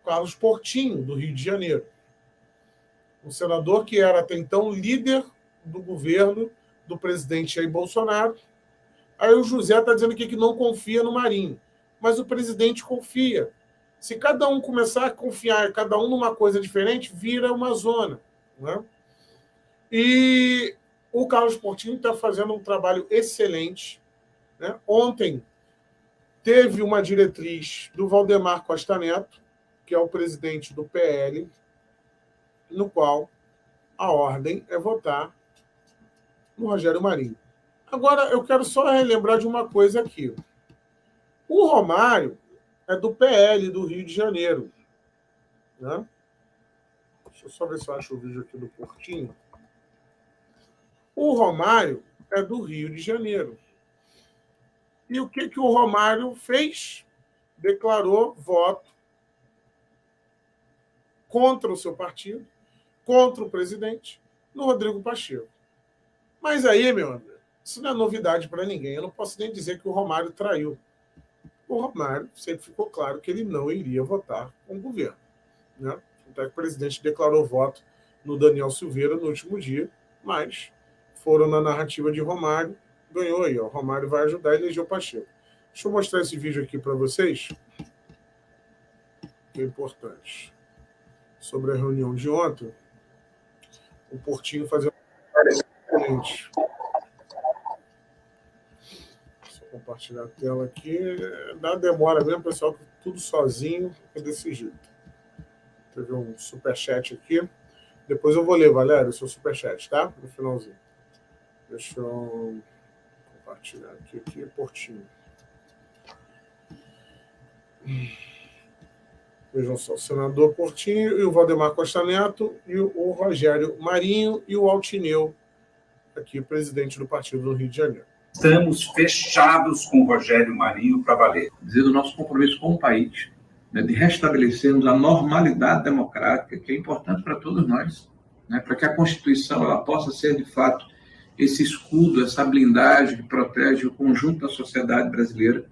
Carlos Portinho, do Rio de Janeiro. Um senador que era até então líder do governo do presidente Jair Bolsonaro. Aí o José está dizendo aqui que não confia no Marinho. Mas o presidente confia. Se cada um começar a confiar, cada um numa coisa diferente, vira uma zona. Né? E o Carlos Portinho está fazendo um trabalho excelente. Né? Ontem teve uma diretriz do Valdemar Costa Neto, que é o presidente do PL, no qual a ordem é votar no Rogério Marinho. Agora, eu quero só relembrar de uma coisa aqui. O Romário é do PL do Rio de Janeiro. Né? Deixa eu só ver se eu acho o vídeo aqui do Portinho. O Romário é do Rio de Janeiro. E o que o Romário fez? Declarou voto contra o seu partido, contra o presidente, no Rodrigo Pacheco. Mas aí, meu amigo, isso não é novidade para ninguém. Eu não posso nem dizer que o Romário traiu. O Romário sempre ficou claro que ele não iria votar com o governo. Né? Então, o presidente declarou voto no Daniel Silveira no último dia, mas foram na narrativa de Romário, ganhou aí. Ó. Romário vai ajudar a eleger o Pacheco. Deixa eu mostrar esse vídeo aqui para vocês, que é importante. Sobre a reunião de ontem, o Portinho fazendo diferente. Deixa eu compartilhar a tela aqui. Dá demora mesmo, pessoal, tudo sozinho é desse jeito. Teve um superchat aqui. Depois eu vou ler, Valério, o seu superchat, tá? No finalzinho. Deixa eu compartilhar aqui, Portinho. Vejam só, o senador Portinho e o Valdemar Costa Neto e o Rogério Marinho e o Altineu, aqui, presidente do partido do Rio de Janeiro. Estamos fechados com o Rogério Marinho para valer. Dizer do nosso compromisso com o país, né, de restabelecermos a normalidade democrática, que é importante para todos nós, né, para que a Constituição ela possa ser, de fato, esse escudo, essa blindagem que protege o conjunto da sociedade brasileira.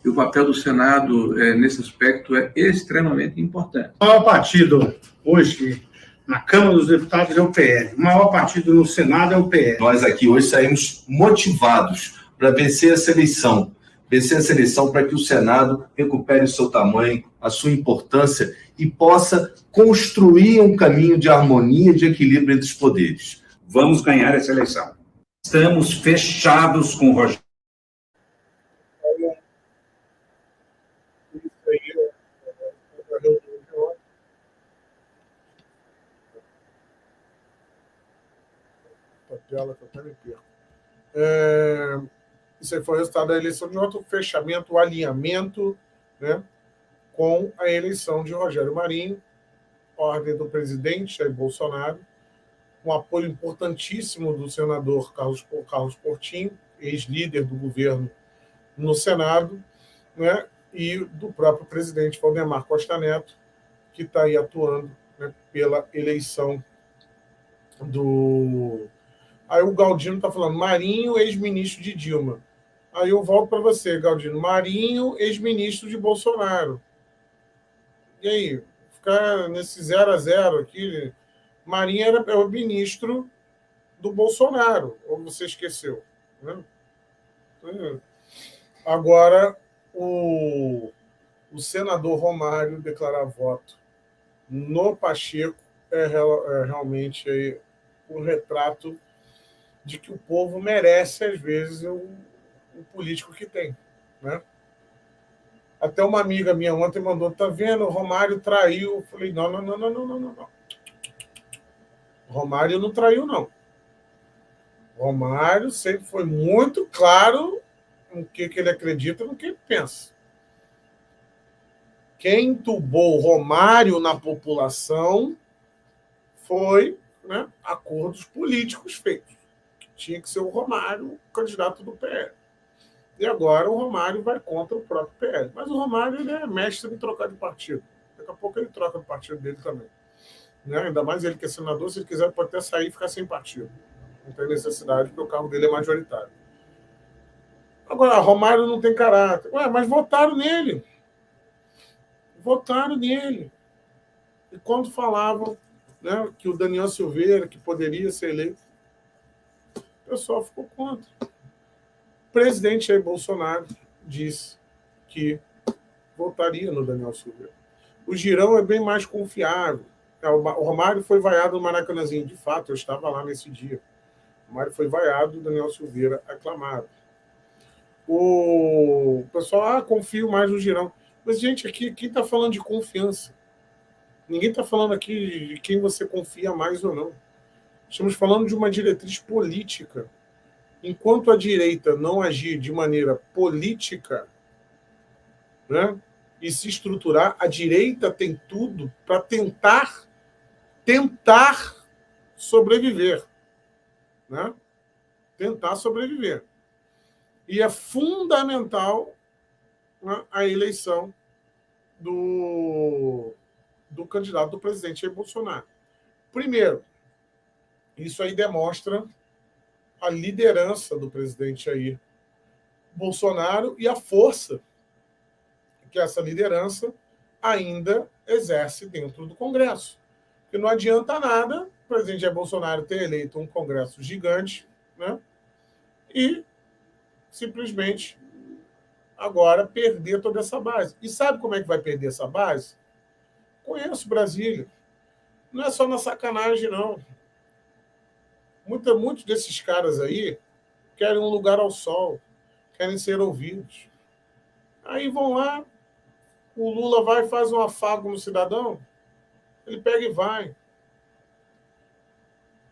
E o papel do Senado, nesse aspecto, é extremamente importante. O maior partido hoje na Câmara dos Deputados é o PL. O maior partido no Senado é o PL. Nós aqui hoje saímos motivados para vencer essa eleição. Vencer essa eleição para que o Senado recupere o seu tamanho, a sua importância e possa construir um caminho de harmonia e de equilíbrio entre os poderes. Vamos ganhar essa eleição. Estamos fechados com o Rogério. Tela que eu até me perco. Isso aí foi o resultado da eleição de ontem, o fechamento, o alinhamento, né, com a eleição de Rogério Marinho, ordem do presidente Jair Bolsonaro, um apoio importantíssimo do senador Carlos Portinho, ex-líder do governo no Senado, né, e do próprio presidente Valdemar Costa Neto, que está aí atuando, né, pela eleição do... Aí o Galdino está falando, Marinho, ex-ministro de Dilma. Aí eu volto para você, Galdino. Marinho, ex-ministro de Bolsonaro. E aí? Ficar nesse 0 a 0 aqui. Marinho era o ministro do Bolsonaro. Ou você esqueceu? Né? Agora, o senador Romário declarar voto no Pacheco é realmente aí um retrato de que o povo merece, às vezes, o político que tem. Né? Até uma amiga minha ontem mandou, tá vendo, o Romário traiu. Eu falei, não. Romário não traiu, não. Romário sempre foi muito claro no que ele acredita e no que ele pensa. Quem entubou Romário na população foi, né, acordos políticos feitos. Tinha que ser o Romário, o candidato do PL. E agora o Romário vai contra o próprio PL. Mas o Romário ele é mestre em trocar de partido. Daqui a pouco ele troca do partido dele também. Né? Ainda mais ele que é senador, se ele quiser pode até sair e ficar sem partido. Não tem necessidade, porque o cargo dele é majoritário. Agora, Romário não tem caráter. Ué, mas votaram nele. Votaram nele. E quando falavam né, que o Daniel Silveira, que poderia ser eleito. O pessoal ficou contra. O presidente Jair Bolsonaro disse que votaria no Daniel Silveira. O Girão é bem mais confiável. O Romário foi vaiado no Maracanãzinho. De fato, eu estava lá nesse dia. O Romário foi vaiado, o Daniel Silveira aclamado. O pessoal, confio mais no Girão. Mas, gente, aqui, quem está falando de confiança? Ninguém está falando aqui de quem você confia mais ou não. Estamos falando de uma diretriz política. Enquanto a direita não agir de maneira política, né, e se estruturar, a direita tem tudo para tentar sobreviver. Né? Tentar sobreviver. E é fundamental, né, a eleição do candidato do presidente Jair Bolsonaro. Primeiro, isso aí demonstra a liderança do presidente Jair Bolsonaro e a força que essa liderança ainda exerce dentro do Congresso. Porque não adianta nada o presidente Jair Bolsonaro ter eleito um Congresso gigante, né, e simplesmente agora perder toda essa base. E sabe como é que vai perder essa base? Conheço Brasília. Não é só na sacanagem, não. Muitos desses caras aí querem um lugar ao sol, querem ser ouvidos. Aí vão lá, o Lula vai e faz um afago no cidadão, ele pega e vai.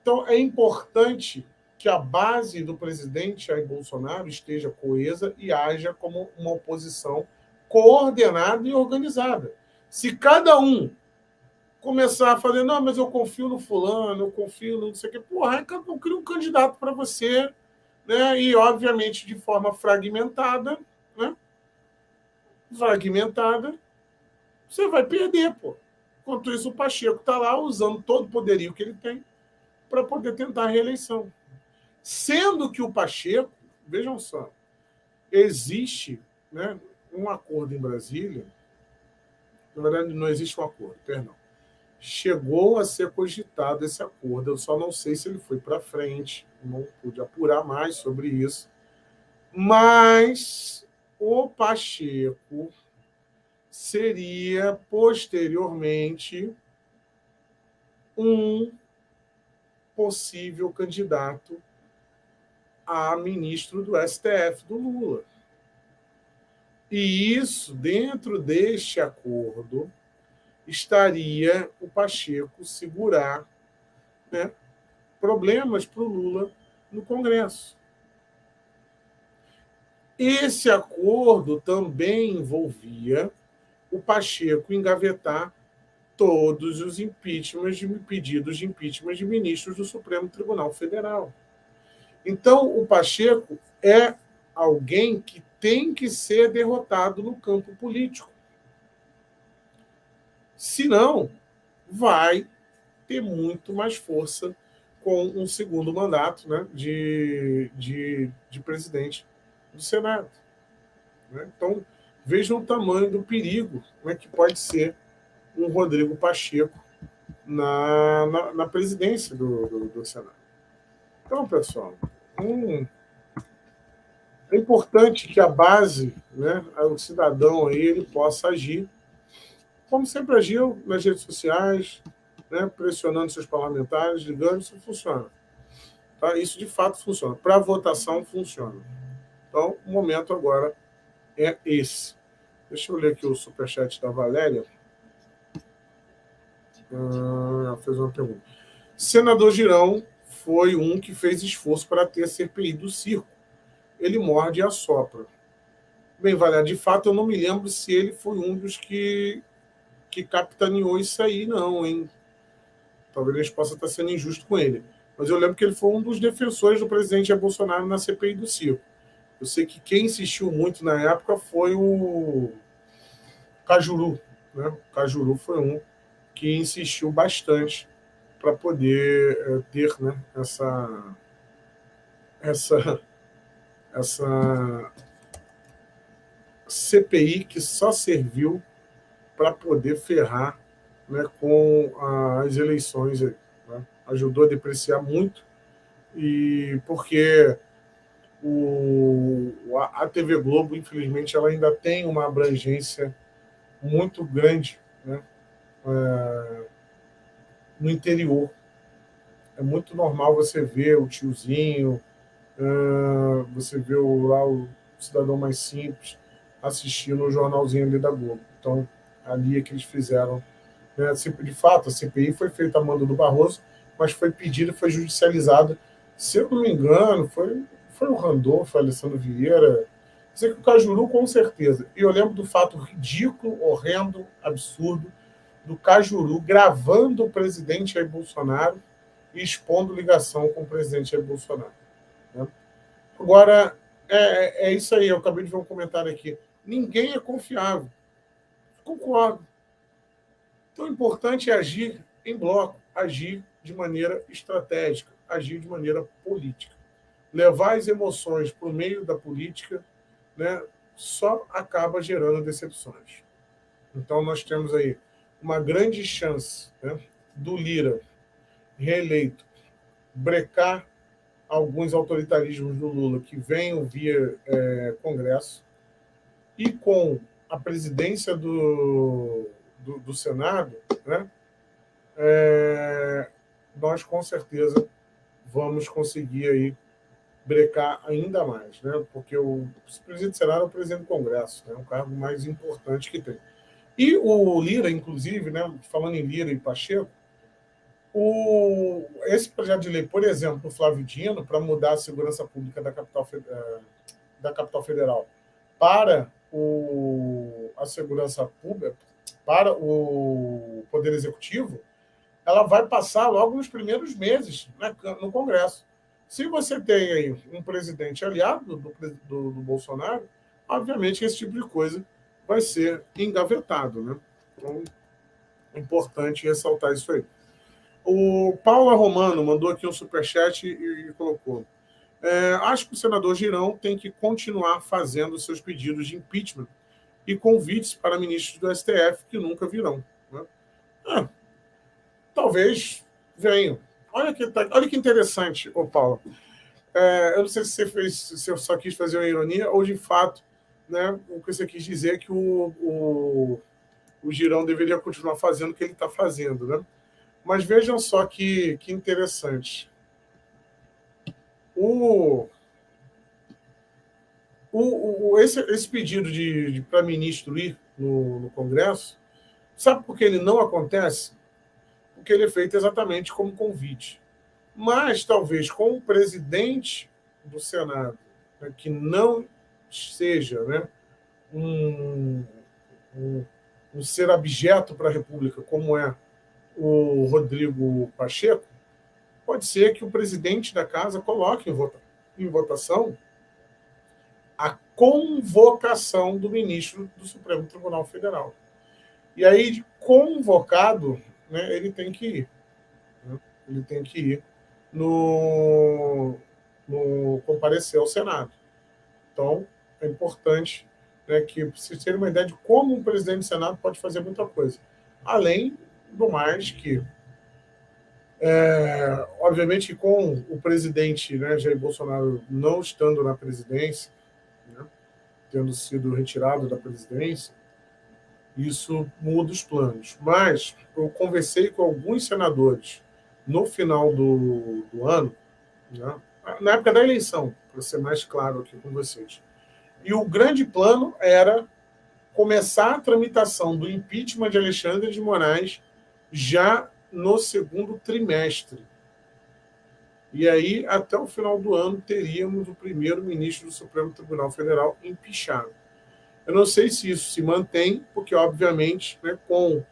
Então, é importante que a base do presidente Jair Bolsonaro esteja coesa e haja como uma oposição coordenada e organizada. Se cada um começar a fazer, não, mas eu confio no fulano, eu confio no não sei o quê, porra, eu crio um candidato para você, né? E, obviamente, de forma fragmentada, né? Fragmentada, você vai perder, pô. Enquanto isso, o Pacheco está lá usando todo o poderio que ele tem para poder tentar a reeleição. Sendo que o Pacheco, vejam só, existe, né, um acordo em Brasília, na verdade não existe um acordo, perdão. Chegou a ser cogitado esse acordo, eu só não sei se ele foi para frente, não pude apurar mais sobre isso, mas o Pacheco seria posteriormente um possível candidato a ministro do STF do Lula. E isso, dentro deste acordo, estaria o Pacheco segurar, né, problemas para o Lula no Congresso. Esse acordo também envolvia o Pacheco engavetar todos os pedidos de impeachment de ministros do Supremo Tribunal Federal. Então, o Pacheco é alguém que tem que ser derrotado no campo político. Senão, vai ter muito mais força com um segundo mandato, né, de presidente do Senado. Né? Então, vejam o tamanho do perigo, né, que pode ser um Rodrigo Pacheco na presidência do Senado. Então, pessoal, é importante que a base, né, o cidadão aí, ele possa agir como sempre agiu nas redes sociais, né, pressionando seus parlamentares, ligando, isso funciona. Tá? Isso de fato funciona. Para a votação, funciona. Então, o momento agora é esse. Deixa eu ler aqui o superchat da Valéria. Fez uma pergunta. Senador Girão foi um que fez esforço para ter a CPI do circo. Ele morde e assopra. Bem, Valéria, de fato, eu não me lembro se ele foi um dos que capitaneou isso aí, não, hein? Talvez a gente possa estar sendo injusto com ele. Mas eu lembro que ele foi um dos defensores do presidente Jair Bolsonaro na CPI do circo. Eu sei que quem insistiu muito na época foi o Cajuru. Né? O Cajuru foi um que insistiu bastante para poder ter, né, essa CPI que só serviu para poder ferrar né, com as eleições aí, né? Ajudou a depreciar muito, e porque a TV Globo, infelizmente, ela ainda tem uma abrangência muito grande, né, no interior. É muito normal você ver o tiozinho, você vê lá o cidadão mais simples assistindo o jornalzinho ali da Globo. Então, ali é que eles fizeram, né? De fato, a CPI foi feita a mando do Barroso, mas foi pedida, foi judicializada. Se eu não me engano, foi o Randolfo, foi o Alessandro Vieira. Dizer que o Cajuru, com certeza. E eu lembro do fato ridículo, horrendo, absurdo, do Cajuru gravando o presidente Jair Bolsonaro e expondo ligação com o presidente Jair Bolsonaro, né? Agora, é isso aí. Eu acabei de ver um comentário aqui. Ninguém é confiável. Concordo. Então, o importante é agir em bloco, agir de maneira estratégica, agir de maneira política. Levar as emoções para o meio da política, né, só acaba gerando decepções. Então, nós temos aí uma grande chance, né, do Lira, reeleito, brecar alguns autoritarismos do Lula que venham via Congresso, e com a presidência do Senado, né, nós com certeza vamos conseguir aí brecar ainda mais, né, porque o presidente do Senado é o presidente do Congresso, né, é o cargo mais importante que tem. E o Lira, inclusive, né, falando em Lira e Pacheco, esse projeto de lei, por exemplo, do Flávio Dino, para mudar a segurança pública da capital federal para a segurança pública, para o Poder Executivo, ela vai passar logo nos primeiros meses, né, no Congresso. Se você tem aí um presidente aliado do Bolsonaro, obviamente esse tipo de coisa vai ser engavetado, né? Então, é importante ressaltar isso aí. O Paula Romano mandou aqui um superchat e colocou: acho que o senador Girão tem que continuar fazendo seus pedidos de impeachment e convites para ministros do STF que nunca virão, né? Talvez venham. Olha que interessante, Paula. Eu não sei se eu só quis fazer uma ironia ou, de fato, né, o que você quis dizer é que o Girão deveria continuar fazendo o que ele está fazendo, né? Mas vejam só que interessante. Esse pedido para ministro ir no Congresso, sabe por que ele não acontece? Porque ele é feito exatamente como convite. Mas, talvez, com o presidente do Senado, né, que não seja, né, um ser abjeto para a República, como é o Rodrigo Pacheco, pode ser que o presidente da casa coloque em votação a convocação do ministro do Supremo Tribunal Federal. E aí, convocado, né, ele tem que ir. Né? Ele tem que ir no comparecer ao Senado. Então, é importante, né, que vocês terem uma ideia de como um presidente do Senado pode fazer muita coisa. Além do mais que, obviamente, com o presidente, né, Jair Bolsonaro não estando na presidência, né, tendo sido retirado da presidência, isso muda os planos. Mas eu conversei com alguns senadores no final do ano, né, na época da eleição, para ser mais claro aqui com vocês. E o grande plano era começar a tramitação do impeachment de Alexandre de Moraes já no segundo trimestre. E aí, até o final do ano, teríamos o primeiro ministro do Supremo Tribunal Federal empichado. Eu não sei se isso se mantém, porque, obviamente, né, com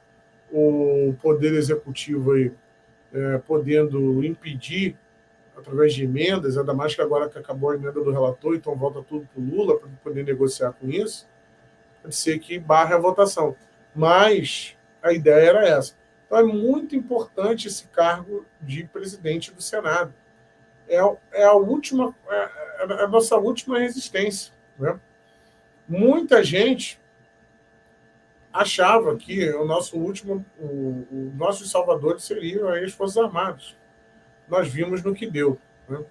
o Poder Executivo aí, podendo impedir, através de emendas, ainda mais que agora que acabou a emenda do relator, então volta tudo para o Lula para poder negociar com isso, pode ser que barre a votação. Mas a ideia era essa. Então, é muito importante esse cargo de presidente do Senado. É a nossa última resistência, né? Muita gente achava que o nossos salvadores seriam aí as Forças Armadas. Nós vimos no que deu, né?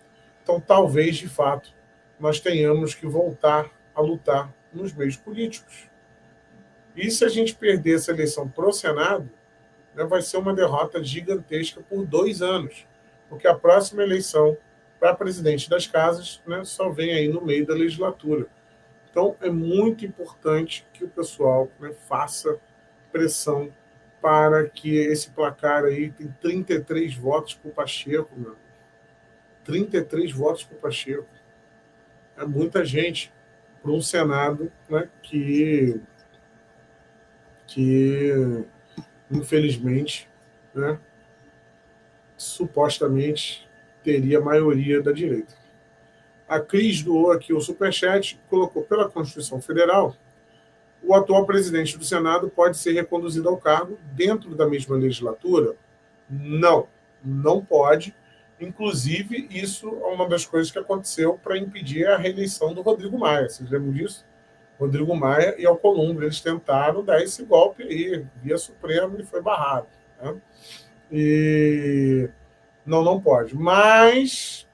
Então, talvez, de fato, nós tenhamos que voltar a lutar nos meios políticos. E se a gente perder essa eleição para o Senado, né, vai ser uma derrota gigantesca por 2 anos, porque a próxima eleição para presidente das casas, né, só vem aí no meio da legislatura. Então, é muito importante que o pessoal, né, faça pressão para que esse placar aí tem 33 votos para o Pacheco, meu. 33 votos para o Pacheco. É muita gente para um Senado, né, que infelizmente, né, supostamente teria maioria da direita. A Cris doou aqui o superchat, colocou: pela Constituição Federal, o atual presidente do Senado pode ser reconduzido ao cargo dentro da mesma legislatura? Não, não pode. Inclusive, isso é uma das coisas que aconteceu para impedir a reeleição do Rodrigo Maia. Vocês lembram disso? Rodrigo Maia e Alcolumbre, eles tentaram dar esse golpe aí, via Supremo, e foi barrado, né? E não pode. Mas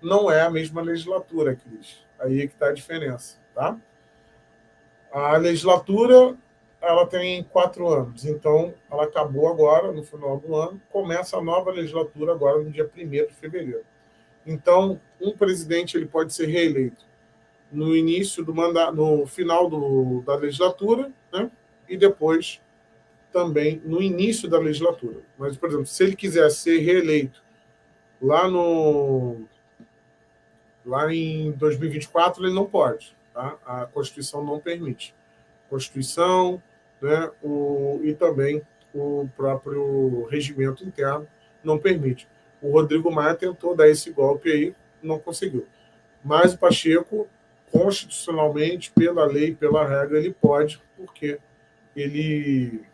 não é a mesma legislatura, Cris. Aí é que está a diferença, tá? A legislatura, ela tem 4 anos, então ela acabou agora, no final do ano, começa a nova legislatura agora no dia 1º de fevereiro. Então, um presidente ele pode ser reeleito no início do mandato, no final da legislatura, né? E depois também no início da legislatura. Mas, por exemplo, se ele quiser ser reeleito lá em 2024, ele não pode, tá? A Constituição não permite. Constituição, né, e também o próprio regimento interno não permite. O Rodrigo Maia tentou dar esse golpe aí, não conseguiu. Mas o Pacheco, constitucionalmente, pela lei, pela regra, ele pode, porque ele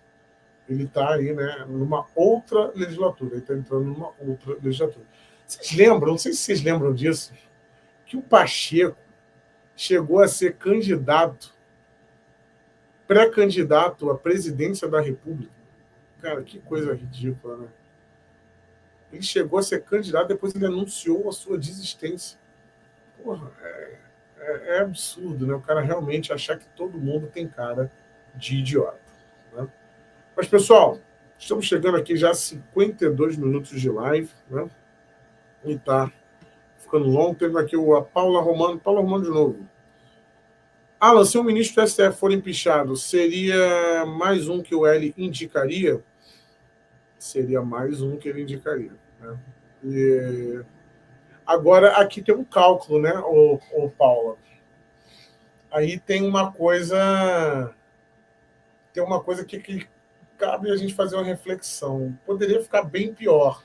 está aí, né, numa outra legislatura, ele está entrando numa outra legislatura. Vocês lembram, não sei se vocês lembram disso, que o Pacheco chegou a ser pré-candidato à presidência da República. Cara, que coisa ridícula, né? Ele chegou a ser candidato, depois ele anunciou a sua desistência. Porra, é absurdo, né? O cara realmente achar que todo mundo tem cara de idiota, né? Mas, pessoal, estamos chegando aqui já a 52 minutos de live, né? E tá ficando longo. Teve aqui a Paula Romano de novo. Alan, se o ministro do STF for empichado, seria mais um que o L indicaria? Seria mais um que ele indicaria, né? E agora, aqui tem um cálculo, né, ô Paula? Aí tem uma coisa que cabe a gente fazer uma reflexão. Poderia ficar bem pior.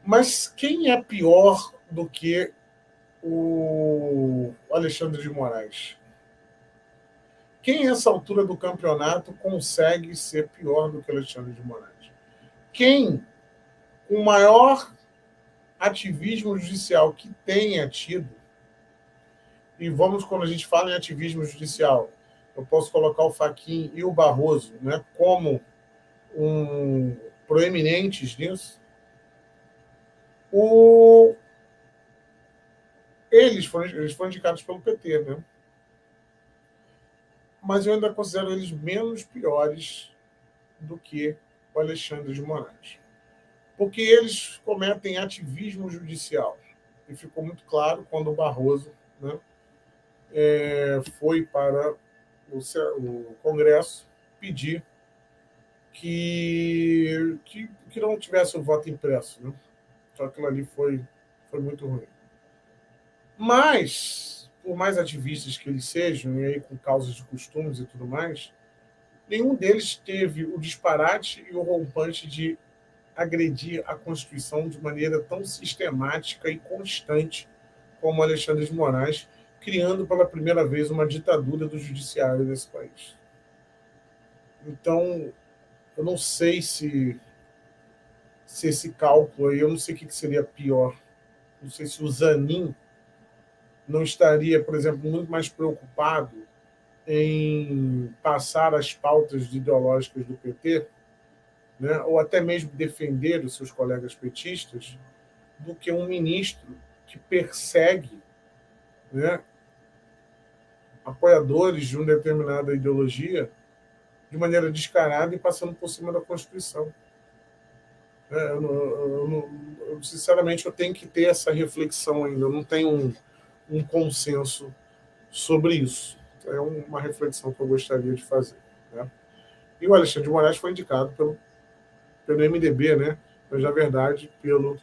Mas quem é pior do que o Alexandre de Moraes? Quem, nessa altura do campeonato, consegue ser pior do que o Alexandre de Moraes? Quem, com o maior ativismo judicial que tenha tido, e vamos, quando a gente fala em ativismo judicial, eu posso colocar o Fachin e o Barroso, né, como proeminentes nisso, eles foram indicados pelo PT, né? Mas eu ainda considero eles menos piores do que o Alexandre de Moraes. Porque eles cometem ativismo judicial. E ficou muito claro quando o Barroso, né, foi para o Congresso pedir que não tivesse o voto impresso, né? Então aquilo ali foi muito ruim. Mas, por mais ativistas que eles sejam, e aí com causas de costumes e tudo mais, nenhum deles teve o disparate e o rompante de agredir a Constituição de maneira tão sistemática e constante como Alexandre de Moraes, criando pela primeira vez uma ditadura do judiciário nesse país. Então, eu não sei se esse cálculo aí, eu não sei o que seria pior. Não sei se o Zanin não estaria, por exemplo, muito mais preocupado em passar as pautas ideológicas do PT, né, ou até mesmo defender os seus colegas petistas, do que um ministro que persegue, né, apoiadores de uma determinada ideologia de maneira descarada e passando por cima da Constituição. Sinceramente, eu tenho que ter essa reflexão ainda. Eu não tenho um consenso sobre isso. É uma reflexão que eu gostaria de fazer, né? E o Alexandre de Moraes foi indicado pelo MDB, né? Mas, na verdade, pelo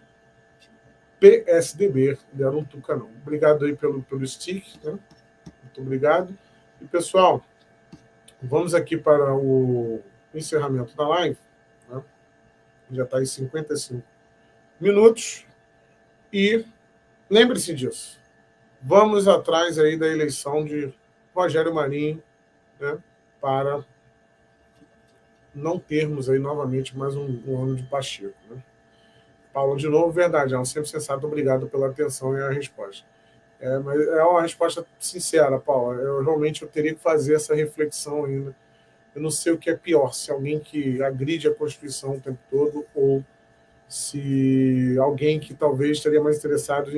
PSDB. Ele era um tucanão. Obrigado aí pelo stick, né? Muito obrigado. E, pessoal, vamos aqui para o encerramento da live, né? Já está em 55 minutos. E lembre-se disso. Vamos atrás aí da eleição de Rogério Marinho, né, para não termos aí novamente mais um ano de Pacheco, né? Paulo, de novo, verdade, é um sempre sensato, obrigado pela atenção e a resposta. Mas é uma resposta sincera, Paulo. Eu teria que fazer essa reflexão ainda. Eu não sei o que é pior, se alguém que agride a Constituição o tempo todo ou se alguém que talvez estaria mais interessado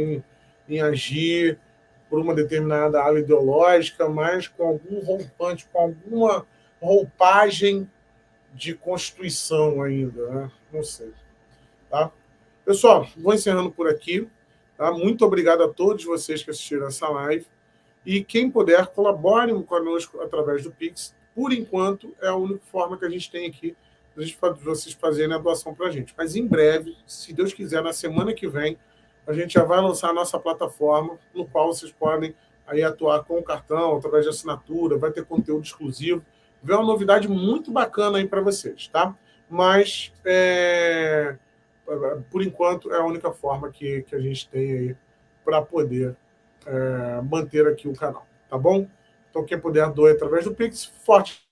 em agir por uma determinada ala ideológica, mas com algum rompante, com alguma roupagem de Constituição ainda, né? Não sei. Tá? Pessoal, vou encerrando por aqui. Tá? Muito obrigado a todos vocês que assistiram essa live. E quem puder, colaborem conosco através do Pix. Por enquanto, é a única forma que a gente tem aqui de vocês fazerem a doação para a gente. Mas em breve, se Deus quiser, na semana que vem, a gente já vai lançar a nossa plataforma, no qual vocês podem aí atuar com o cartão, através de assinatura, vai ter conteúdo exclusivo. Vem uma novidade muito bacana aí para vocês, tá? Mas, por enquanto, é a única forma que a gente tem aí para poder manter aqui o canal, tá bom? Então, quem puder doar através do Pix, forte